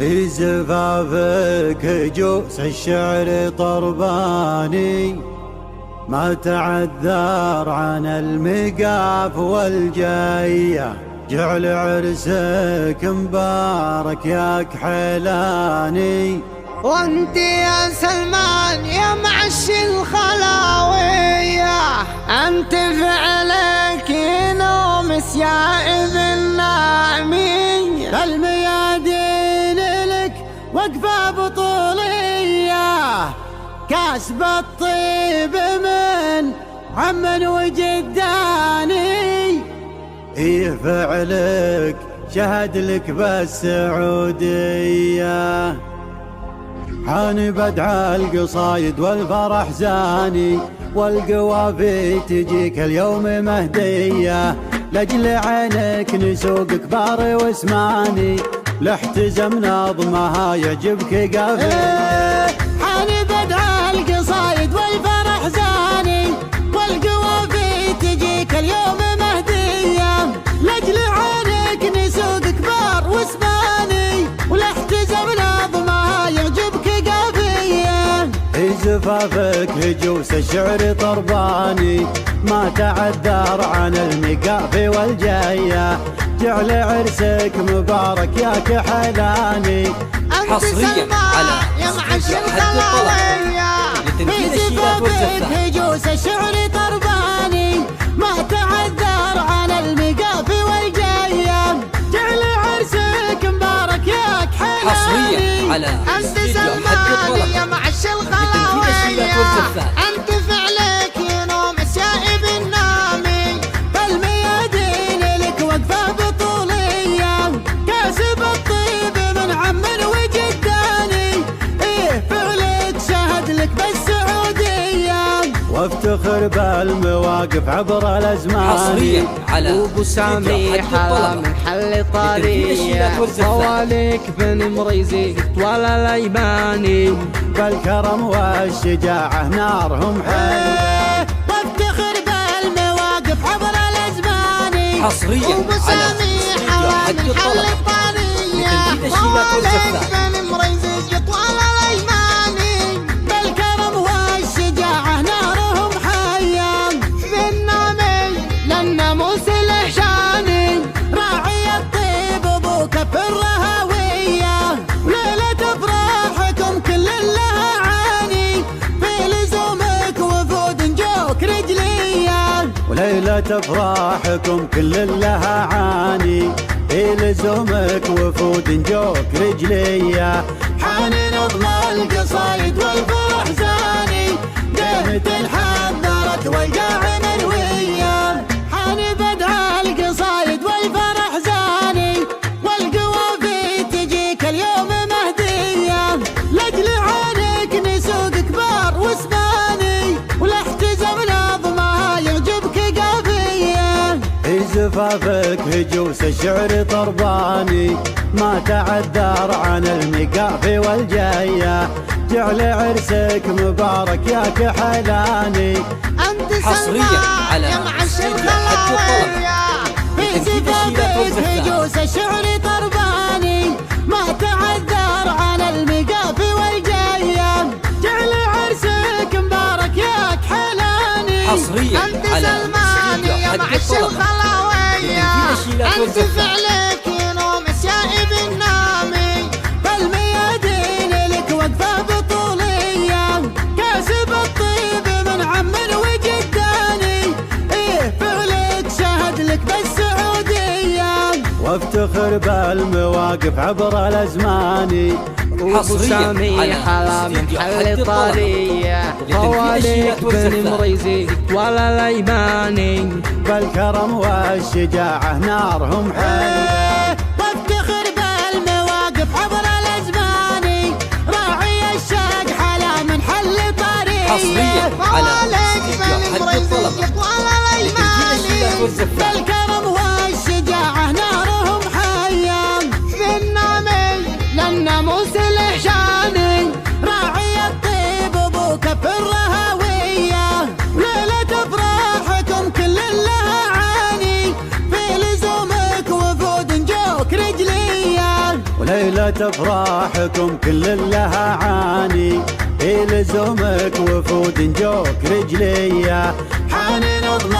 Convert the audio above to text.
في زفافك هجوس الشعر طرباني، ما تعذر عن المقاف والجاية، جعل عرسك مبارك يا كحيلاني. وانت يا سلمان يا معش الخلاوية، انت فعلك نوم سيائب النامي، الميادين لك وقفة بطولية، كاسب الطيب من عم وجداني. إيه فعلك شهد لك بالسعودية، حان بدع القصايد والفرح زاني، والقوافي تجيك اليوم مهدية، لأجل عينك نسوق كبار واسماني، لاحتزم نظمها يعجبك قافي. حان بدع القصايد والفرح زاني، والقوافي تجيك اليوم مهدية، لأجل عينك نسوق كبار واسماني، ولاحتزم نظمها يعجبك قافية. في زفافك هجوس الشعر طرباني، ما تعذر عن المقافي والجاية، جعل عرسك مبارك يا كحلاني. حصريا على يا معش الخلاوية، في زفافك هجوس الشعر طرباني، ما تعذر عن المقافي والجاية، جعل عرسك مبارك يا كحلاني. حصريا على انت سلمان يا معش الخلاوية، انت فعلك ينوم السائب النامي، بالميادين لك وقفة بطولية، كاسب الطيب من عم وجداني، ايه فعلك شهد لك بالسعودية، وافتخر بالمواقف عبر الازمان. حصريا على ابو سامي حلا من حل طرية، طوالك بن مريزي طوال الايماني، بالكرم والشجاعة نارهم حية، وافتخر بالمواقف عبر الازمان. حصريا ابو على سامي حلا من حل طرية، طوالك بن مريزي طوال الايماني، بالكرم والشجاعة نارهم حية، بالنامي للناموس الإحشاني، راعي الطيب ابوك في الرهوية، وليلة افراحكم كل لها عاني، في لزومك وفود نجوك رجلية، وليلة افراحكم كل لها عاني، في لزومك وفود نجوك رجلية، حان نظم القصايد والفرح زاني، قيمة الحضرت والقاع مروية، حان بدع القصايد والفرح زاني، والقوافي تجيك اليوم مهدية، لأجل عينك نسوق كبار واسماني، ولاحتزم نظمها يعجبك قافية. في زفافك هجوس الشعر طرباني، ما تعذر عن المقافي والجاية، جعل عرسك مبارك يا كحلاني. انت سلمان يا معش الخلاوية، في زفافك هجوس الشعر طرباني، ما تعذر عن المقافي والجاية، جعل عرسك مبارك يا كحلاني. حصريا انت على سلمان يا معش الخلاوية، انت فعلك ينوم السائب النامي، بالميادين لك وقفة بطولية، كاسب الطيب من عم وجداني، ايه فعلك شهد لك بالسعودية، وافتخر بالمواقف عبر الازمان. حصريا على حلا من حل طرية، طوالك بن مريزي طوال الايماني، بالكرم والشجاعة نارهم حية، وافتخر بالمواقف عبر الازمان، راعي الشاق حلا من حل طرية، حصريا على طوالك بن مريزي طوال الايماني، بالكرم والشجاعة نارهم حية، بالنامي للناموس الإحشاني، راعي الطيب ابوك في الرهوية، وليلة افراحكم كل لها عاني، في لزومك وفود نجوك رجلية، ليلة افراحكم كل لها عاني، لزومك وفود جوك رجلية، حاني نظم